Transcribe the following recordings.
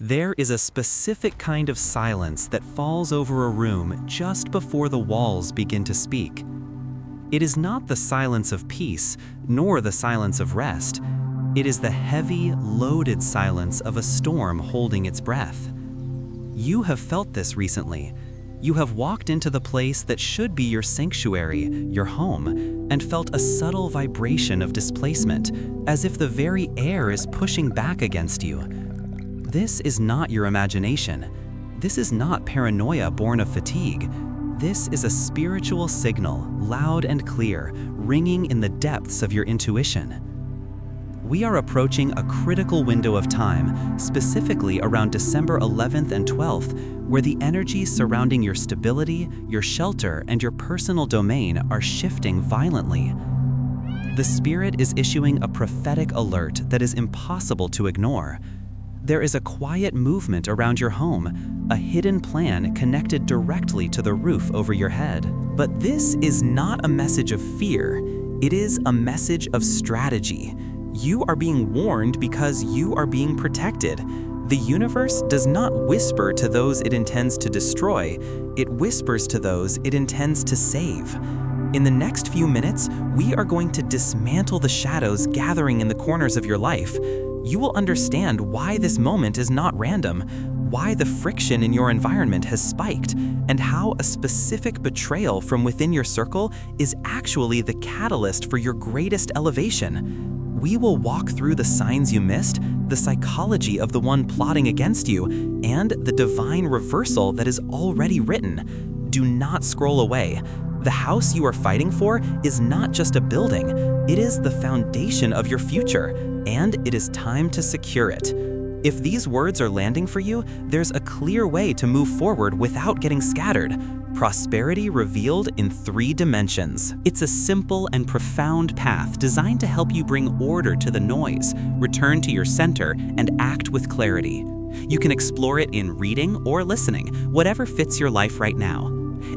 There is a specific kind of silence that falls over a room just before the walls begin to speak. It is not the silence of peace, nor the silence of rest. It is the heavy, loaded silence of a storm holding its breath. You have felt this recently. You have walked into the place that should be your sanctuary, your home, and felt a subtle vibration of displacement, as if the very air is pushing back against you. This is not your imagination. This is not paranoia born of fatigue. This is a spiritual signal, loud and clear, ringing in the depths of your intuition. We are approaching a critical window of time, specifically around December 11th and 12th, where the energies surrounding your stability, your shelter, and your personal domain are shifting violently. The Spirit is issuing a prophetic alert that is impossible to ignore. There is a quiet movement around your home, a hidden plan connected directly to the roof over your head. But this is not a message of fear. It is a message of strategy. You are being warned because you are being protected. The universe does not whisper to those it intends to destroy. It whispers to those it intends to save. In the next few minutes, we are going to dismantle the shadows gathering in the corners of your life. You will understand why this moment is not random, why the friction in your environment has spiked, and how a specific betrayal from within your circle is actually the catalyst for your greatest elevation. We will walk through the signs you missed, the psychology of the one plotting against you, and the divine reversal that is already written. Do not scroll away. The house you are fighting for is not just a building, it is the foundation of your future, and it is time to secure it. If these words are landing for you, there's a clear way to move forward without getting scattered. Prosperity revealed in 3 dimensions. It's a simple and profound path designed to help you bring order to the noise, return to your center, and act with clarity. You can explore it in reading or listening, whatever fits your life right now.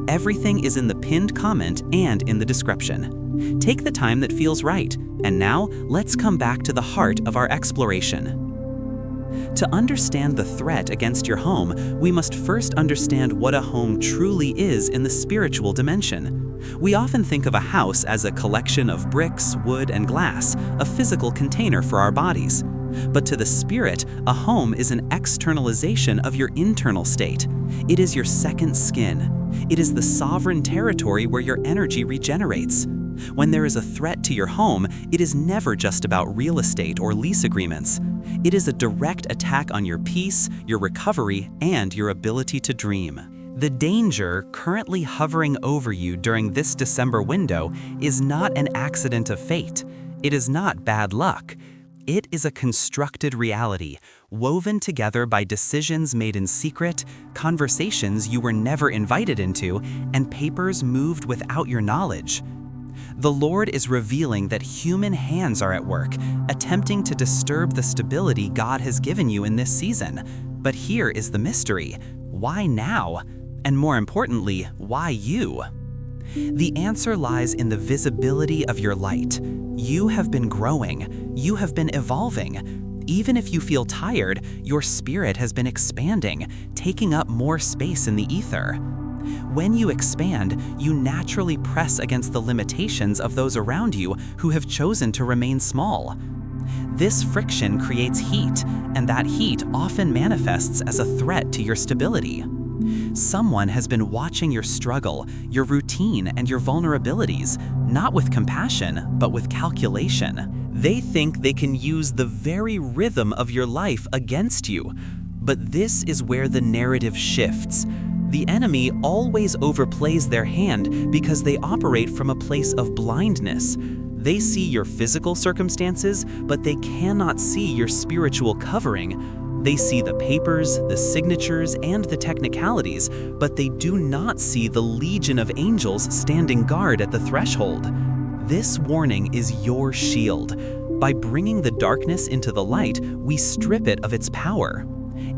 Everything is in the pinned comment and in the description. Take the time that feels right, and now let's come back to the heart of our exploration. To understand the threat against your home, we must first understand what a home truly is in the spiritual dimension. We often think of a house as a collection of bricks, wood, and glass, a physical container for our bodies. But to the Spirit, a home is an externalization of your internal state. It is your second skin. It is the sovereign territory where your energy regenerates. When there is a threat to your home, it is never just about real estate or lease agreements. It is a direct attack on your peace, your recovery, and your ability to dream. The danger currently hovering over you during this December window is not an accident of fate. It is not bad luck. It is a constructed reality, woven together by decisions made in secret, conversations you were never invited into, and papers moved without your knowledge. The Lord is revealing that human hands are at work, attempting to disturb the stability God has given you in this season. But here is the mystery. Why now? And more importantly, why you? The answer lies in the visibility of your light. You have been growing. You have been evolving. Even if you feel tired, your spirit has been expanding, taking up more space in the ether. When you expand, you naturally press against the limitations of those around you who have chosen to remain small. This friction creates heat, and that heat often manifests as a threat to your stability. Someone has been watching your struggle, your routine, and your vulnerabilities, not with compassion, but with calculation. They think they can use the very rhythm of your life against you. But this is where the narrative shifts. The enemy always overplays their hand because they operate from a place of blindness. They see your physical circumstances, but they cannot see your spiritual covering. They see the papers, the signatures, and the technicalities, but they do not see the legion of angels standing guard at the threshold. This warning is your shield. By bringing the darkness into the light, we strip it of its power.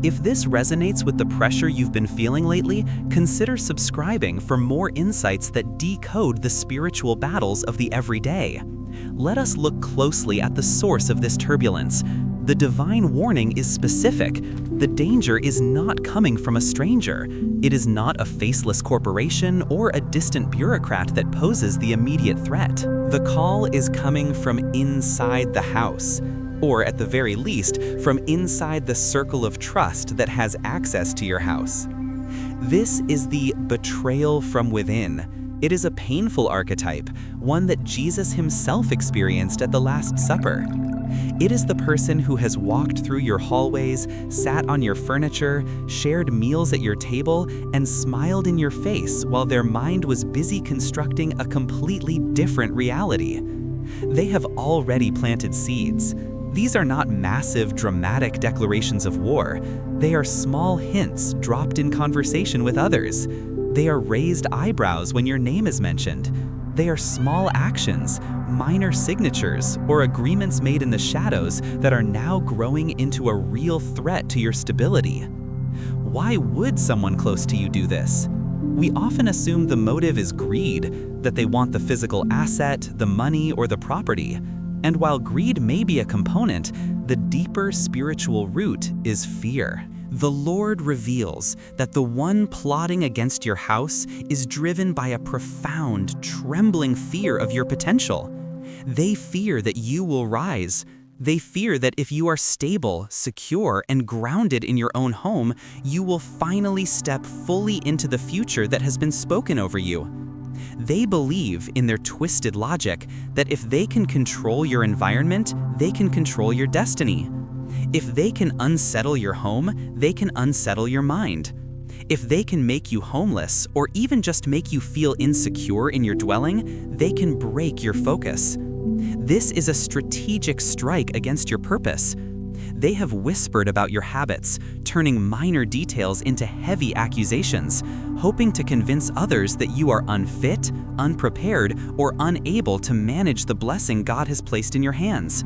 If this resonates with the pressure you've been feeling lately, consider subscribing for more insights that decode the spiritual battles of the everyday. Let us look closely at the source of this turbulence. The divine warning is specific. The danger is not coming from a stranger. It is not a faceless corporation or a distant bureaucrat that poses the immediate threat. The call is coming from inside the house, or at the very least, from inside the circle of trust that has access to your house. This is the betrayal from within. It is a painful archetype, one that Jesus himself experienced at the Last Supper. It is the person who has walked through your hallways, sat on your furniture, shared meals at your table, and smiled in your face while their mind was busy constructing a completely different reality. They have already planted seeds. These are not massive, dramatic declarations of war. They are small hints dropped in conversation with others. They are raised eyebrows when your name is mentioned. They are small actions, minor signatures, or agreements made in the shadows that are now growing into a real threat to your stability. Why would someone close to you do this? We often assume the motive is greed, that they want the physical asset, the money, or the property. And while greed may be a component, the deeper spiritual root is fear. The Lord reveals that the one plotting against your house is driven by a profound, trembling fear of your potential. They fear that you will rise. They fear that if you are stable, secure, and grounded in your own home, you will finally step fully into the future that has been spoken over you. They believe, in their twisted logic, that if they can control your environment, they can control your destiny. If they can unsettle your home, they can unsettle your mind. If they can make you homeless, or even just make you feel insecure in your dwelling, they can break your focus. This is a strategic strike against your purpose. They have whispered about your habits, turning minor details into heavy accusations, hoping to convince others that you are unfit, unprepared, or unable to manage the blessing God has placed in your hands.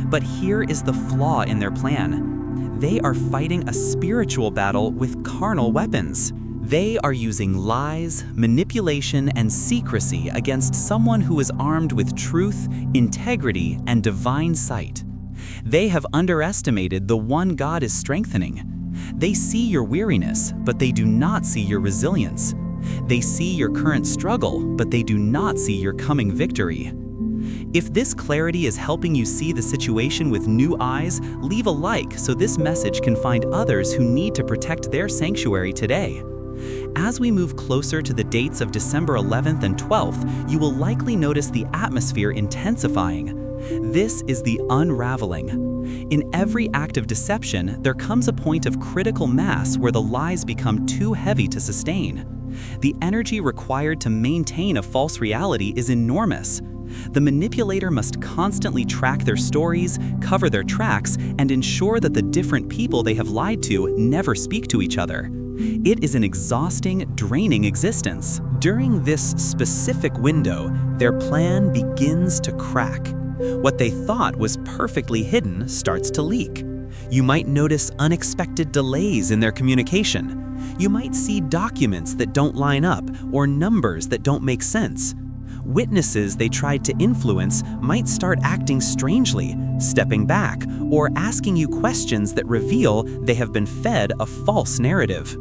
But here is the flaw in their plan. They are fighting a spiritual battle with carnal weapons. They are using lies, manipulation, and secrecy against someone who is armed with truth, integrity, and divine sight. They have underestimated the one God is strengthening. They see your weariness, but they do not see your resilience. They see your current struggle, but they do not see your coming victory. If this clarity is helping you see the situation with new eyes, leave a like so this message can find others who need to protect their sanctuary today. As we move closer to the dates of December 11th and 12th, you will likely notice the atmosphere intensifying. This is the unraveling. In every act of deception, there comes a point of critical mass where the lies become too heavy to sustain. The energy required to maintain a false reality is enormous. The manipulator must constantly track their stories, cover their tracks, and ensure that the different people they have lied to never speak to each other. It is an exhausting, draining existence. During this specific window, their plan begins to crack. What they thought was perfectly hidden starts to leak. You might notice unexpected delays in their communication. You might see documents that don't line up or numbers that don't make sense. Witnesses they tried to influence might start acting strangely, stepping back, or asking you questions that reveal they have been fed a false narrative.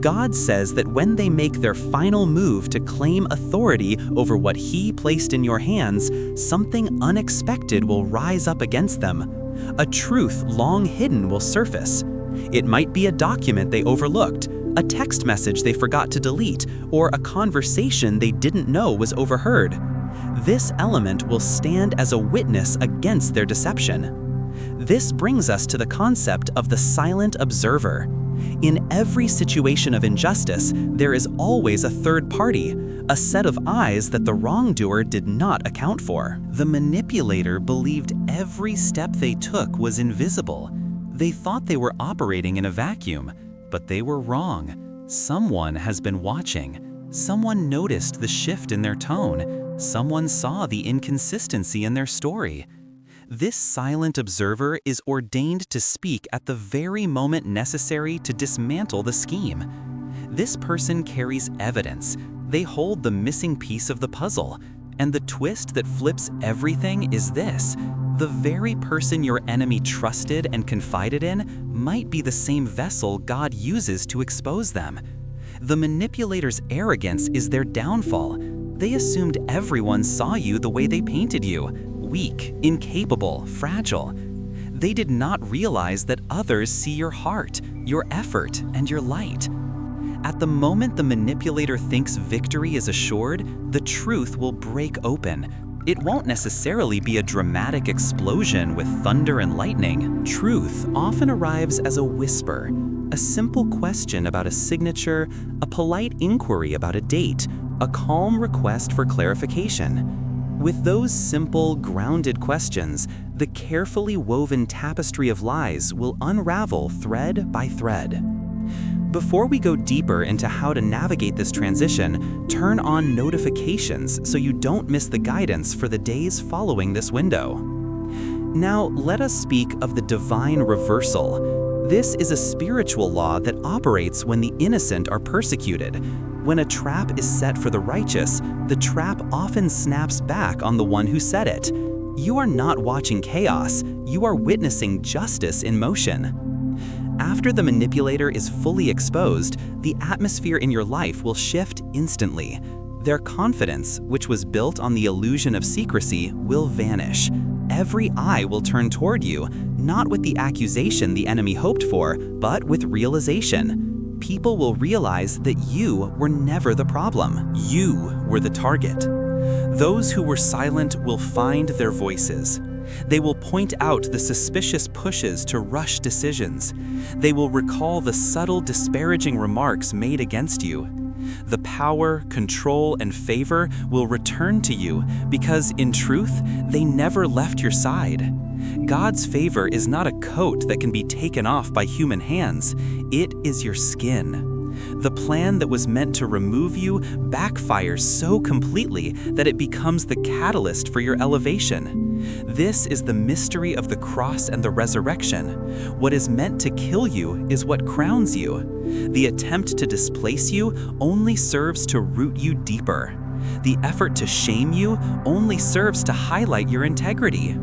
God says that when they make their final move to claim authority over what He placed in your hands, something unexpected will rise up against them. A truth long hidden will surface. It might be a document they overlooked, a text message they forgot to delete, or a conversation they didn't know was overheard. This element will stand as a witness against their deception. This brings us to the concept of the silent observer. In every situation of injustice, there is always a third party, a set of eyes that the wrongdoer did not account for. The manipulator believed every step they took was invisible. They thought they were operating in a vacuum, but they were wrong. Someone has been watching. Someone noticed the shift in their tone. Someone saw the inconsistency in their story. This silent observer is ordained to speak at the very moment necessary to dismantle the scheme. This person carries evidence. They hold the missing piece of the puzzle. And the twist that flips everything is this: the very person your enemy trusted and confided in might be the same vessel God uses to expose them. The manipulator's arrogance is their downfall. They assumed everyone saw you the way they painted you: weak, incapable, fragile. They did not realize that others see your heart, your effort, and your light. At the moment the manipulator thinks victory is assured, the truth will break open. It won't necessarily be a dramatic explosion with thunder and lightning. Truth often arrives as a whisper, a simple question about a signature, a polite inquiry about a date, a calm request for clarification. With those simple, grounded questions, the carefully woven tapestry of lies will unravel thread by thread. Before we go deeper into how to navigate this transition, turn on notifications so you don't miss the guidance for the days following this window. Now, let us speak of the divine reversal. This is a spiritual law that operates when the innocent are persecuted. When a trap is set for the righteous, the trap often snaps back on the one who set it. You are not watching chaos, you are witnessing justice in motion. After the manipulator is fully exposed, the atmosphere in your life will shift instantly. Their confidence, which was built on the illusion of secrecy, will vanish. Every eye will turn toward you, not with the accusation the enemy hoped for, but with realization. People will realize that you were never the problem. You were the target. Those who were silent will find their voices. They will point out the suspicious pushes to rush decisions. They will recall the subtle disparaging remarks made against you. The power, control, and favor will return to you because, in truth, they never left your side. God's favor is not a coat that can be taken off by human hands. It is your skin. The plan that was meant to remove you backfires so completely that it becomes the catalyst for your elevation. This is the mystery of the cross and the resurrection. What is meant to kill you is what crowns you. The attempt to displace you only serves to root you deeper. The effort to shame you only serves to highlight your integrity.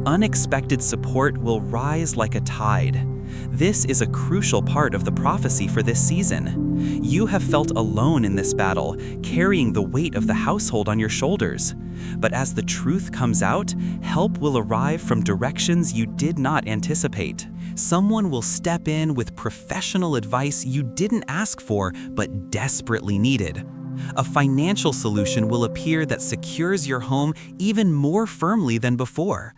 Unexpected support will rise like a tide. This is a crucial part of the prophecy for this season. You have felt alone in this battle, carrying the weight of the household on your shoulders. But as the truth comes out, help will arrive from directions you did not anticipate. Someone will step in with professional advice you didn't ask for but desperately needed. A financial solution will appear that secures your home even more firmly than before.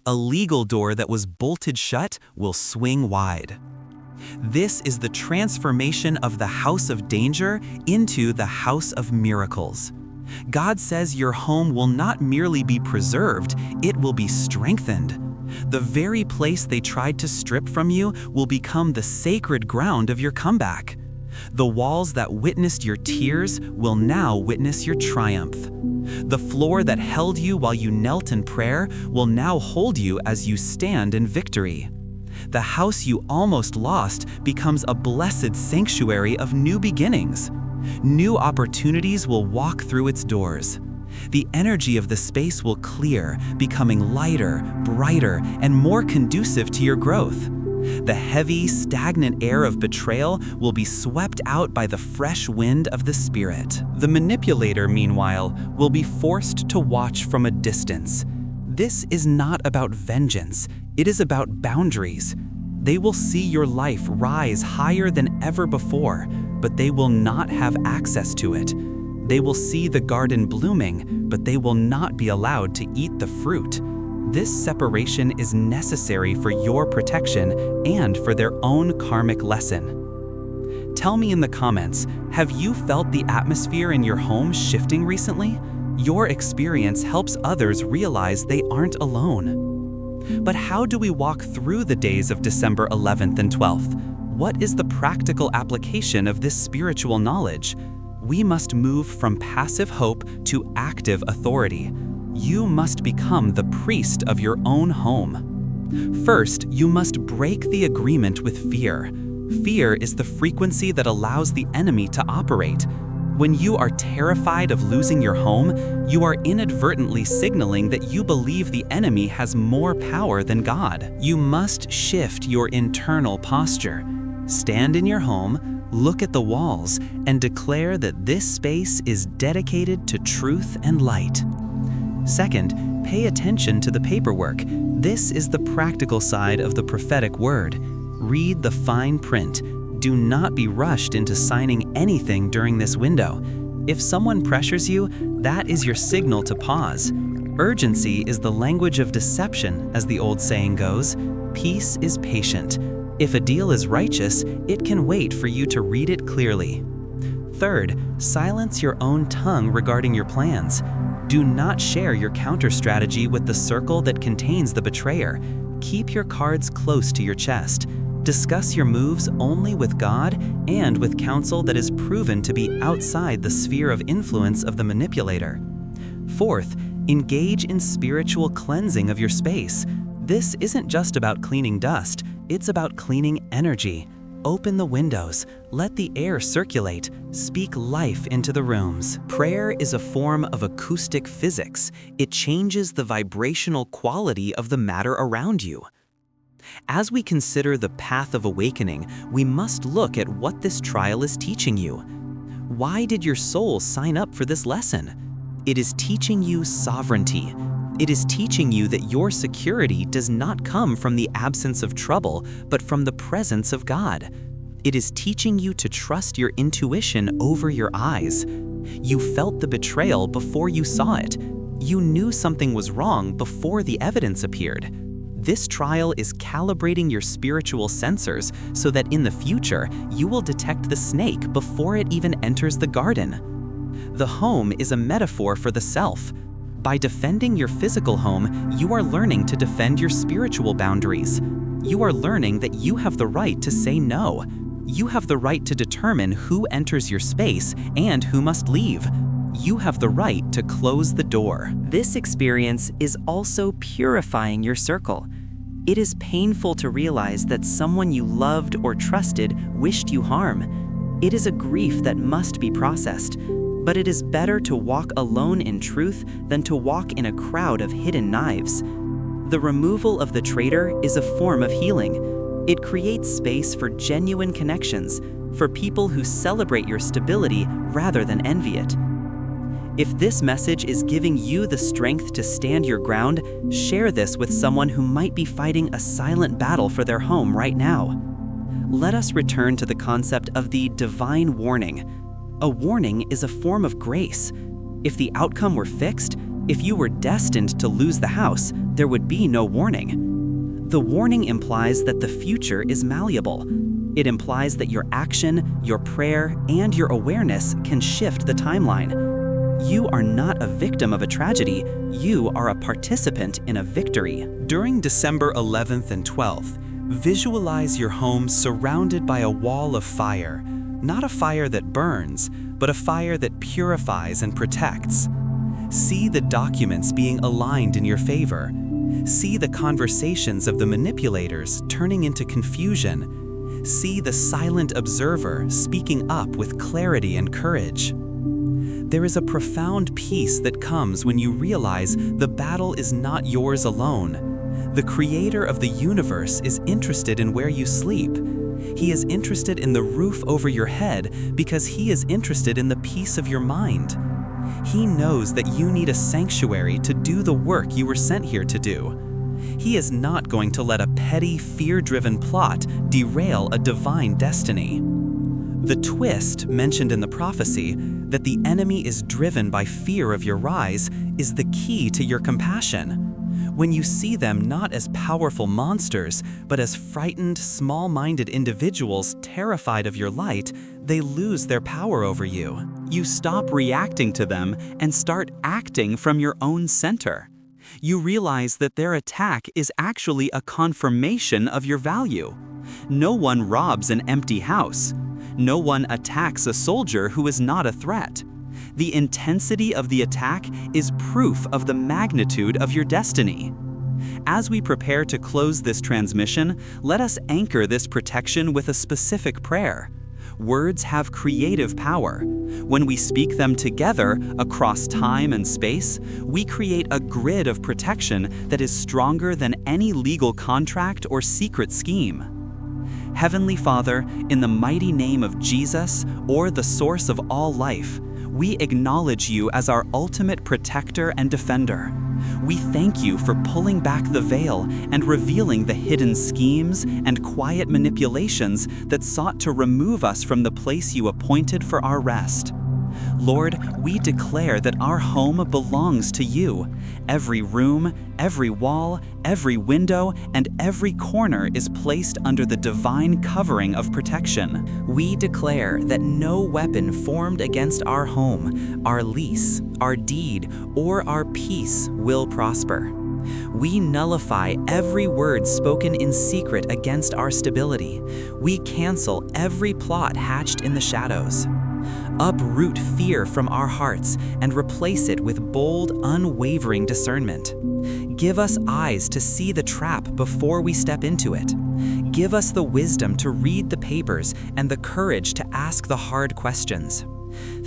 A legal door that was bolted shut will swing wide. This is the transformation of the house of danger into the house of miracles. God says your home will not merely be preserved, it will be strengthened. The very place they tried to strip from you will become the sacred ground of your comeback. The walls that witnessed your tears will now witness your triumph. The floor that held you while you knelt in prayer will now hold you as you stand in victory. The house you almost lost becomes a blessed sanctuary of new beginnings. New opportunities will walk through its doors. The energy of the space will clear, becoming lighter, brighter, and more conducive to your growth. The heavy, stagnant air of betrayal will be swept out by the fresh wind of the Spirit. The manipulator, meanwhile, will be forced to watch from a distance. This is not about vengeance, it is about boundaries. They will see your life rise higher than ever before, but they will not have access to it. They will see the garden blooming, but they will not be allowed to eat the fruit. This separation is necessary for your protection and for their own karmic lesson. Tell me in the comments, have you felt the atmosphere in your home shifting recently? Your experience helps others realize they aren't alone. But how do we walk through the days of December 11th and 12th? What is the practical application of this spiritual knowledge? We must move from passive hope to active authority. You must become the priest of your own home. First, you must break the agreement with fear. Fear is the frequency that allows the enemy to operate. When you are terrified of losing your home, you are inadvertently signaling that you believe the enemy has more power than God. You must shift your internal posture. Stand in your home, look at the walls, and declare that this space is dedicated to truth and light. Second, pay attention to the paperwork. This is the practical side of the prophetic word. Read the fine print. Do not be rushed into signing anything during this window. If someone pressures you, that is your signal to pause. Urgency is the language of deception, as the old saying goes. Peace is patient. If a deal is righteous, it can wait for you to read it clearly. Third, silence your own tongue regarding your plans. Do not share your counter strategy with the circle that contains the betrayer. Keep your cards close to your chest. Discuss your moves only with God and with counsel that is proven to be outside the sphere of influence of the manipulator. Fourth, engage in spiritual cleansing of your space. This isn't just about cleaning dust, it's about cleaning energy. Open the windows, let the air circulate, speak life into the rooms. Prayer is a form of acoustic physics. It changes the vibrational quality of the matter around you. As we consider the path of awakening, we must look at what this trial is teaching you. Why did your soul sign up for this lesson? It is teaching you sovereignty. It is teaching you that your security does not come from the absence of trouble, but from the presence of God. It is teaching you to trust your intuition over your eyes. You felt the betrayal before you saw it. You knew something was wrong before the evidence appeared. This trial is calibrating your spiritual sensors so that in the future, you will detect the snake before it even enters the garden. The home is a metaphor for the self. By defending your physical home, you are learning to defend your spiritual boundaries. You are learning that you have the right to say no. You have the right to determine who enters your space and who must leave. You have the right to close the door. This experience is also purifying your circle. It is painful to realize that someone you loved or trusted wished you harm. It is a grief that must be processed, but it is better to walk alone in truth than to walk in a crowd of hidden knives. The removal of the traitor is a form of healing. It creates space for genuine connections, for people who celebrate your stability rather than envy it. If this message is giving you the strength to stand your ground, share this with someone who might be fighting a silent battle for their home right now. Let us return to the concept of the divine warning. A warning is a form of grace. If the outcome were fixed, if you were destined to lose the house, there would be no warning. The warning implies that the future is malleable. It implies that your action, your prayer, and your awareness can shift the timeline. You are not a victim of a tragedy, you are a participant in a victory. During December 11th and 12th, visualize your home surrounded by a wall of fire, not a fire that burns, but a fire that purifies and protects. See the documents being aligned in your favor. See the conversations of the manipulators turning into confusion. See the silent observer speaking up with clarity and courage. There is a profound peace that comes when you realize the battle is not yours alone. The creator of the universe is interested in where you sleep. He is interested in the roof over your head because he is interested in the peace of your mind. He knows that you need a sanctuary to do the work you were sent here to do. He is not going to let a petty, fear-driven plot derail a divine destiny. The twist mentioned in the prophecy, that the enemy is driven by fear of your rise, is the key to your compassion. When you see them not as powerful monsters, but as frightened, small-minded individuals terrified of your light, they lose their power over you. You stop reacting to them and start acting from your own center. You realize that their attack is actually a confirmation of your value. No one robs an empty house. No one attacks a soldier who is not a threat. The intensity of the attack is proof of the magnitude of your destiny. As we prepare to close this transmission, let us anchor this protection with a specific prayer. Words have creative power. When we speak them together across time and space, we create a grid of protection that is stronger than any legal contract or secret scheme. Heavenly Father, in the mighty name of Jesus, or the source of all life, we acknowledge you as our ultimate protector and defender. We thank you for pulling back the veil and revealing the hidden schemes and quiet manipulations that sought to remove us from the place you appointed for our rest. Lord, we declare that our home belongs to you. Every room, every wall, every window, and every corner is placed under the divine covering of protection. We declare that no weapon formed against our home, our lease, our deed, or our peace will prosper. We nullify every word spoken in secret against our stability. We cancel every plot hatched in the shadows. Uproot fear from our hearts and replace it with bold, unwavering discernment. Give us eyes to see the trap before we step into it. Give us the wisdom to read the papers and the courage to ask the hard questions.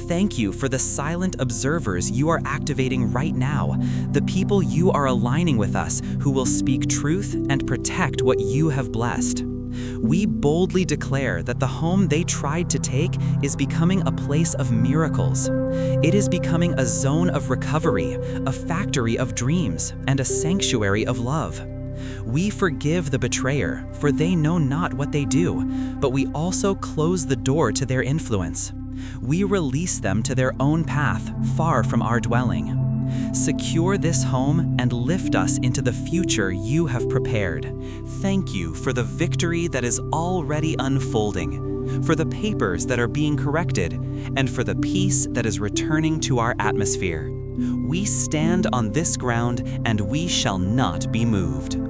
Thank you for the silent observers you are activating right now, the people you are aligning with us who will speak truth and protect what you have blessed. We boldly declare that the home they tried to take is becoming a place of miracles. It is becoming a zone of recovery, a factory of dreams, and a sanctuary of love. We forgive the betrayer, for they know not what they do, but we also close the door to their influence. We release them to their own path, far from our dwelling. Secure this home and lift us into the future you have prepared. Thank you for the victory that is already unfolding, for the papers that are being corrected, and for the peace that is returning to our atmosphere. We stand on this ground and we shall not be moved.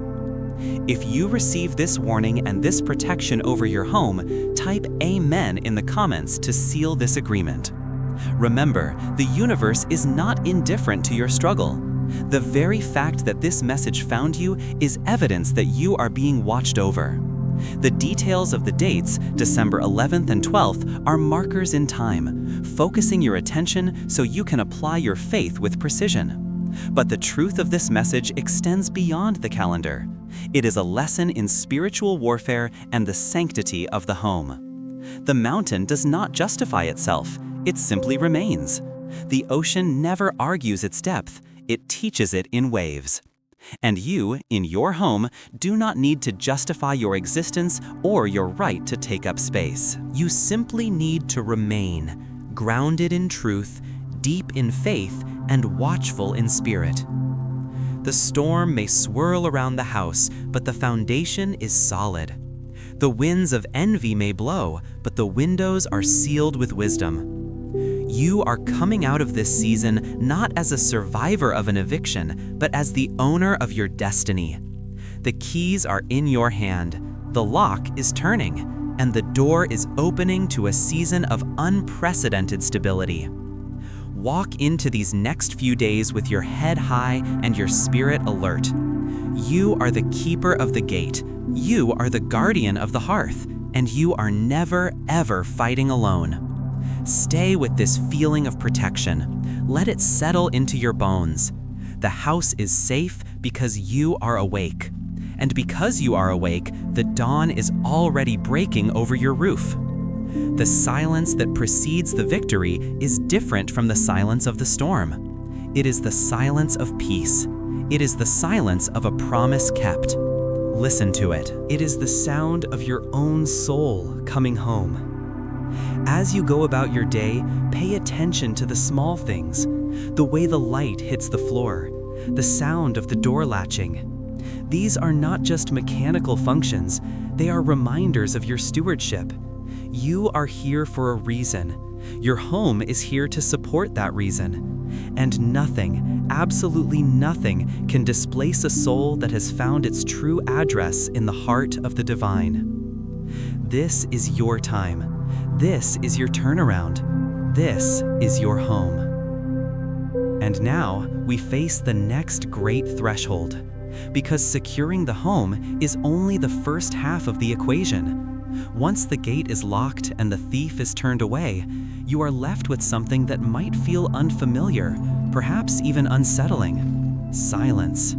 If you receive this warning and this protection over your home, type Amen in the comments to seal this agreement. Remember, the universe is not indifferent to your struggle. The very fact that this message found you is evidence that you are being watched over. The details of the dates, December 11th and 12th, are markers in time, focusing your attention so you can apply your faith with precision. But the truth of this message extends beyond the calendar. It is a lesson in spiritual warfare and the sanctity of the home. The mountain does not justify itself. It simply remains. The ocean never argues its depth, it teaches it in waves. And you, in your home, do not need to justify your existence or your right to take up space. You simply need to remain, grounded in truth, deep in faith, and watchful in spirit. The storm may swirl around the house, but the foundation is solid. The winds of envy may blow, but the windows are sealed with wisdom. You are coming out of this season not as a survivor of an eviction, but as the owner of your destiny. The keys are in your hand, the lock is turning, and the door is opening to a season of unprecedented stability. Walk into these next few days with your head high and your spirit alert. You are the keeper of the gate, you are the guardian of the hearth, and you are never, ever fighting alone. Stay with this feeling of protection. Let it settle into your bones. The house is safe because you are awake. And because you are awake, the dawn is already breaking over your roof. The silence that precedes the victory is different from the silence of the storm. It is the silence of peace. It is the silence of a promise kept. Listen to it. It is the sound of your own soul coming home. As you go about your day, pay attention to the small things, the way the light hits the floor, the sound of the door latching. These are not just mechanical functions, they are reminders of your stewardship. You are here for a reason. Your home is here to support that reason. And nothing, absolutely nothing, can displace a soul that has found its true address in the heart of the divine. This is your time. This is your turnaround. This is your home. And now we face the next great threshold, because securing the home is only the first half of the equation. Once the gate is locked and the thief is turned away, you are left with something that might feel unfamiliar, perhaps even unsettling: silence.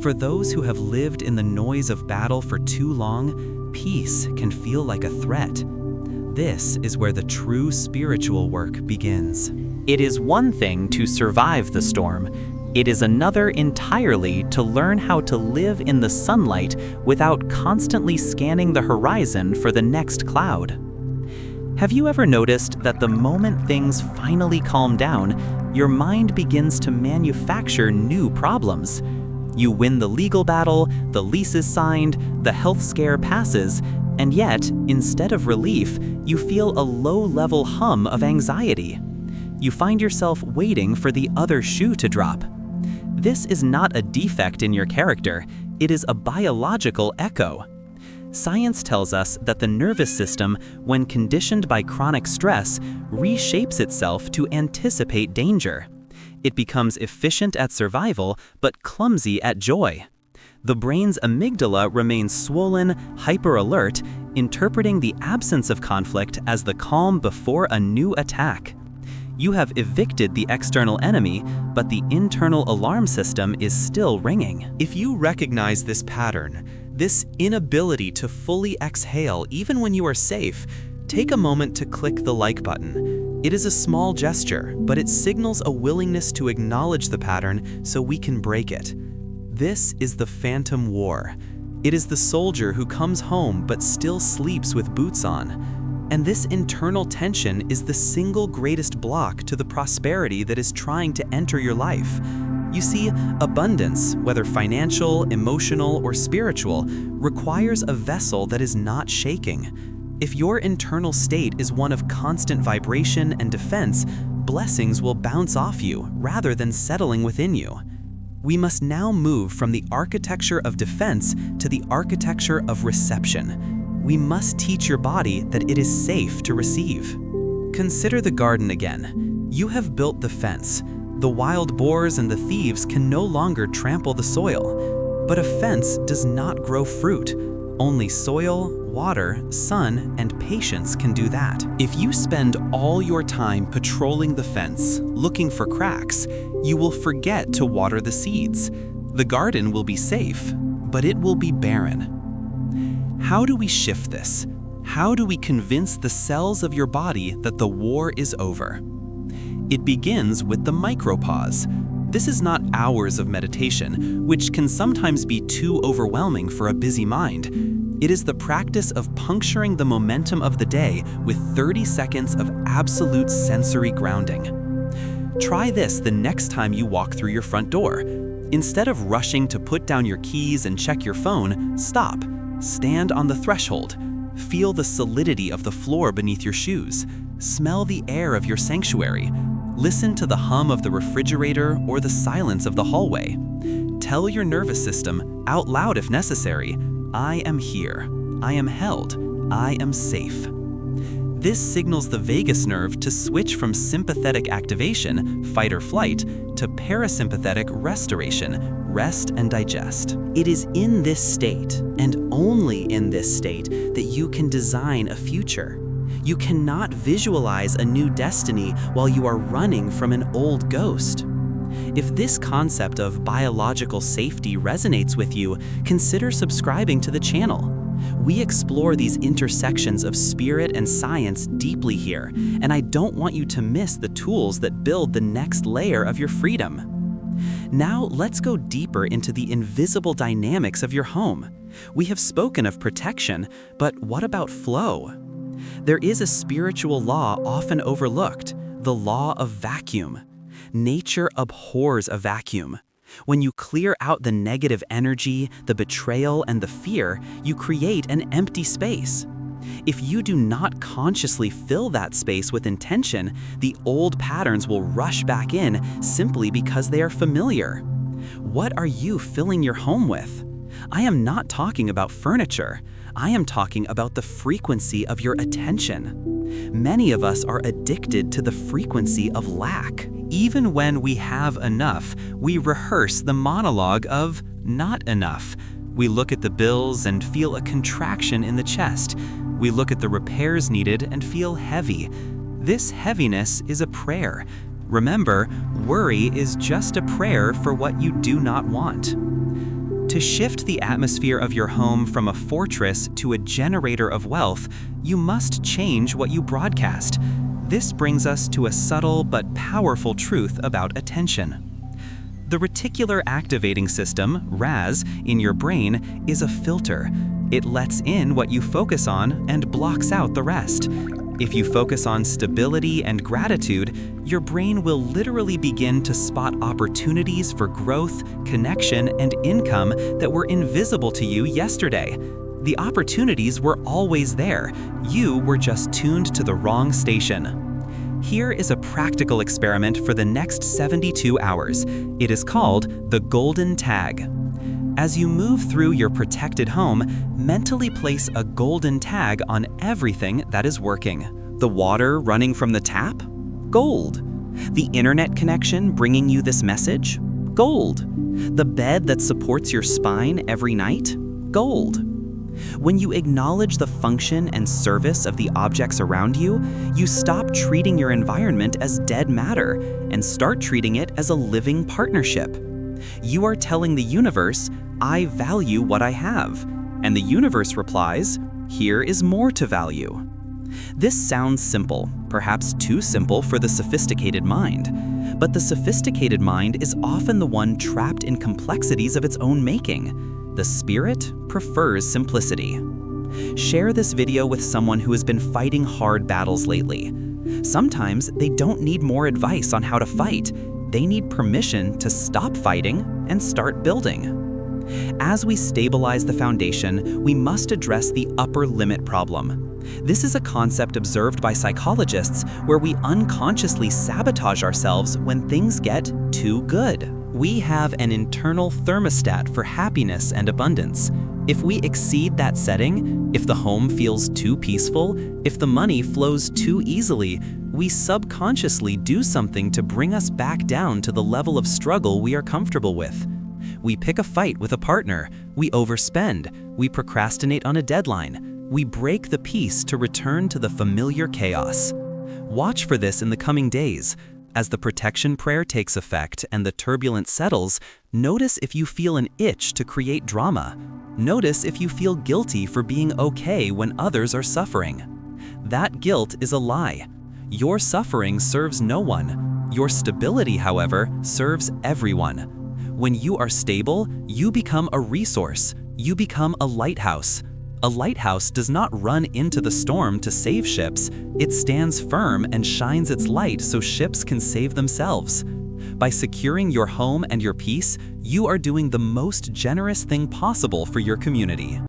For those who have lived in the noise of battle for too long, peace can feel like a threat. This is where the true spiritual work begins. It is one thing to survive the storm. It is another entirely to learn how to live in the sunlight without constantly scanning the horizon for the next cloud. Have you ever noticed that the moment things finally calm down, your mind begins to manufacture new problems? You win the legal battle, the lease is signed, the health scare passes, and yet, instead of relief, you feel a low-level hum of anxiety. You find yourself waiting for the other shoe to drop. This is not a defect in your character, it is a biological echo. Science tells us that the nervous system, when conditioned by chronic stress, reshapes itself to anticipate danger. It becomes efficient at survival, but clumsy at joy. The brain's amygdala remains swollen, hyper-alert, interpreting the absence of conflict as the calm before a new attack. You have evicted the external enemy, but the internal alarm system is still ringing. If you recognize this pattern, this inability to fully exhale even when you are safe, take a moment to click the like button. It is a small gesture, but it signals a willingness to acknowledge the pattern so we can break it. This is the phantom war. It is the soldier who comes home but still sleeps with boots on. And this internal tension is the single greatest block to the prosperity that is trying to enter your life. You see, abundance, whether financial, emotional, or spiritual, requires a vessel that is not shaking. If your internal state is one of constant vibration and defense, blessings will bounce off you rather than settling within you. We must now move from the architecture of defense to the architecture of reception. We must teach your body that it is safe to receive. Consider the garden again. You have built the fence. The wild boars and the thieves can no longer trample the soil. But a fence does not grow fruit. Only soil, water, sun, and patience can do that. If you spend all your time patrolling the fence, looking for cracks, you will forget to water the seeds. The garden will be safe, but it will be barren. How do we shift this? How do we convince the cells of your body that the war is over? It begins with the micropause. This is not hours of meditation, which can sometimes be too overwhelming for a busy mind. It is the practice of puncturing the momentum of the day with 30 seconds of absolute sensory grounding. Try this the next time you walk through your front door. Instead of rushing to put down your keys and check your phone, stop. Stand on the threshold. Feel the solidity of the floor beneath your shoes. Smell the air of your sanctuary. Listen to the hum of the refrigerator or the silence of the hallway. Tell your nervous system, out loud if necessary, I am here. I am held. I am safe. This signals the vagus nerve to switch from sympathetic activation, fight or flight, to parasympathetic restoration, rest and digest. It is in this state, and only in this state, that you can design a future. You cannot visualize a new destiny while you are running from an old ghost. If this concept of biological safety resonates with you, consider subscribing to the channel. We explore these intersections of spirit and science deeply here, and I don't want you to miss the tools that build the next layer of your freedom. Now let's go deeper into the invisible dynamics of your home. We have spoken of protection, but what about flow? There is a spiritual law often overlooked, the law of vacuum. Nature abhors a vacuum. When you clear out the negative energy, the betrayal, and the fear, you create an empty space. If you do not consciously fill that space with intention, the old patterns will rush back in simply because they are familiar. What are you filling your home with? I am not talking about furniture. I am talking about the frequency of your attention. Many of us are addicted to the frequency of lack. Even when we have enough, we rehearse the monologue of not enough. We look at the bills and feel a contraction in the chest. We look at the repairs needed and feel heavy. This heaviness is a prayer. Remember, worry is just a prayer for what you do not want. To shift the atmosphere of your home from a fortress to a generator of wealth, you must change what you broadcast. This brings us to a subtle but powerful truth about attention. The reticular activating system, RAS, in your brain is a filter. It lets in what you focus on and blocks out the rest. If you focus on stability and gratitude, your brain will literally begin to spot opportunities for growth, connection, and income that were invisible to you yesterday. The opportunities were always there. You were just tuned to the wrong station. Here is a practical experiment for the next 72 hours. It is called the Golden Tag. As you move through your protected home, mentally place a golden tag on everything that is working. The water running from the tap? Gold. The internet connection bringing you this message? Gold. The bed that supports your spine every night? Gold. When you acknowledge the function and service of the objects around you, you stop treating your environment as dead matter and start treating it as a living partnership. You are telling the universe, I value what I have. And the universe replies, here is more to value. This sounds simple, perhaps too simple for the sophisticated mind. But the sophisticated mind is often the one trapped in complexities of its own making. The spirit prefers simplicity. Share this video with someone who has been fighting hard battles lately. Sometimes they don't need more advice on how to fight. They need permission to stop fighting and start building. As we stabilize the foundation, we must address the upper limit problem. This is a concept observed by psychologists where we unconsciously sabotage ourselves when things get too good. We have an internal thermostat for happiness and abundance. If we exceed that setting, if the home feels too peaceful, if the money flows too easily, we subconsciously do something to bring us back down to the level of struggle we are comfortable with. We pick a fight with a partner, we overspend, we procrastinate on a deadline, we break the peace to return to the familiar chaos. Watch for this in the coming days. As the protection prayer takes effect and the turbulence settles, notice if you feel an itch to create drama. Notice if you feel guilty for being okay when others are suffering. That guilt is a lie. Your suffering serves no one. Your stability, however, serves everyone. When you are stable, you become a resource. You become a lighthouse. A lighthouse does not run into the storm to save ships. It stands firm and shines its light so ships can save themselves. By securing your home and your peace, you are doing the most generous thing possible for your community.